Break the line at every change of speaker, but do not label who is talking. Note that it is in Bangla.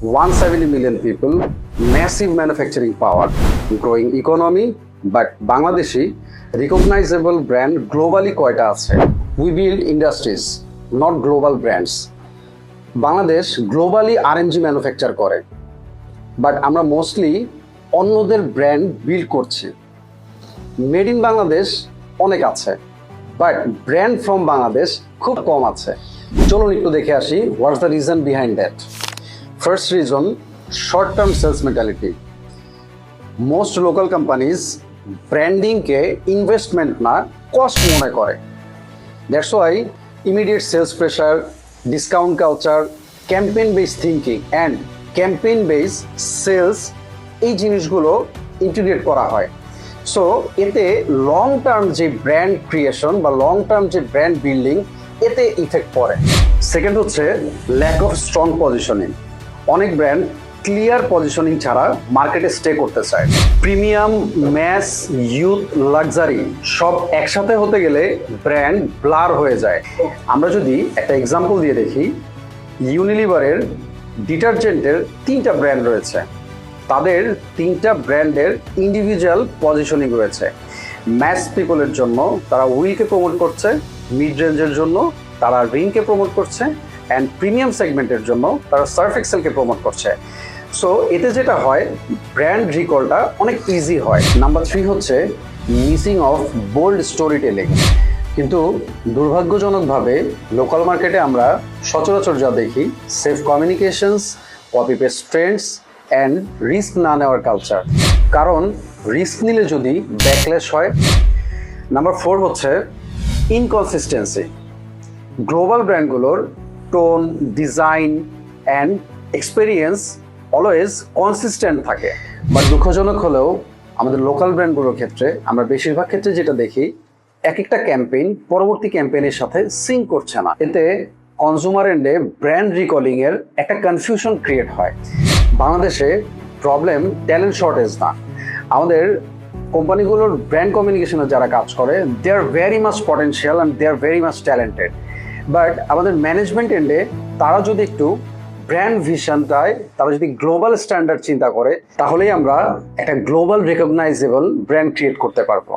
170 million people, massive manufacturing power, growing economy, but Bangladeshi recognizable brand globally কয়টা আছে? We build industries, not global brands. Bangladesh globally RMG manufacture করে, বাট আমরা মোস্টলি অন্যদের ব্র্যান্ড বিল্ড করছি। মেড ইন বাংলাদেশ অনেক আছে, বাট ব্র্যান্ড ফ্রম বাংলাদেশ খুব কম আছে। চলুন একটু দেখে আসি what's the reason behind that. First reason, short term sales mentality. Most local companies ব্র্যান্ডিংকে ইনভেস্টমেন্ট না কস্ট মনে করে। That's why immediate sales pressure, discount culture, campaign based thinking and campaign based sales, এই জিনিসগুলো ইন্টিগ্রেট করা হয়। সো এতে লং টার্ম যে ব্র্যান্ড ক্রিয়েশন বা লং টার্ম যে ব্র্যান্ড বিল্ডিং, এতে ইফেক্ট পড়ে। সেকেন্ড হচ্ছে ল্যাক অফ স্ট্রং পজিশনিং। অনেক ব্র্যান্ড ক্লিয়ার পজিশনিং ছাড়া মার্কেটে স্টে করতে চায়। প্রিমিয়াম, ম্যাস, ইউথ, লাক্সারি সব একসাথে হতে গেলে ব্র্যান্ড ব্লার হয়ে যায়। আমরা যদি একটা এক্সাম্পল দিয়ে দেখি, ইউনিলিভারের ডিটারজেন্টের 3টা ব্র্যান্ড রয়েছে। তাদের 3টা ব্র্যান্ডের ইন্ডিভিজুয়াল পজিশনিং রয়েছে। ম্যাস পিপলের জন্য তারা উইলকে প্রমোট করছে, মিড রেঞ্জের জন্য তারা রিনকে প্রমোট করছে, অ্যান্ড প্রিমিয়াম সেগমেন্টের জন্য তারা সার্ফ এক্সেলকে প্রমোট করছে। সো এতে যেটা হয়, ব্র্যান্ড রিকলটা অনেক ইজি হয়। নাম্বার 3 হচ্ছে missing of bold story telling. কিন্তু দুর্ভাগ্যজনকভাবে লোকাল মার্কেটে আমরা সচরাচর যা দেখি, safe communications, copy paste trends and risk না নেওয়ার কালচার। কারণ রিস্ক নিলে যদি ব্যাকলেশ হয়। নাম্বার 4 হচ্ছে ইনকনসিস্টেন্সি। গ্লোবাল ব্র্যান্ডগুলোর tone, design and experience always consistent থাকে, বাট দুঃখজনক হলেও আমাদের লোকাল ব্র্যান্ডগুলোর ক্ষেত্রে আমরা বেশিরভাগ ক্ষেত্রে যেটা দেখি, এক একটা ক্যাম্পেইন পরবর্তী ক্যাম্পেইনের সাথে সিঙ্ক করছে না। এতে কনজিউমার এন্ডে ব্র্যান্ড রিকলিং এর একটা কনফিউশন ক্রিয়েট হয়। বাংলাদেশে প্রবলেম ট্যালেন্ট শর্টেজ না, আমাদের কোম্পানিগুলোর ব্র্যান্ড কমিউনিকেশনে যারা কাজ করে, they are very much potential and they are very much talented. But আমাদের ম্যানেজমেন্ট এন্ডে তারা যদি একটু ব্র্যান্ড ভিশনটায় তারা যদি গ্লোবাল স্ট্যান্ডার্ড চিন্তা করে, তাহলেই আমরা একটা গ্লোবাল রেকগনাইজেবল ব্র্যান্ড ক্রিয়েট করতে পারবো।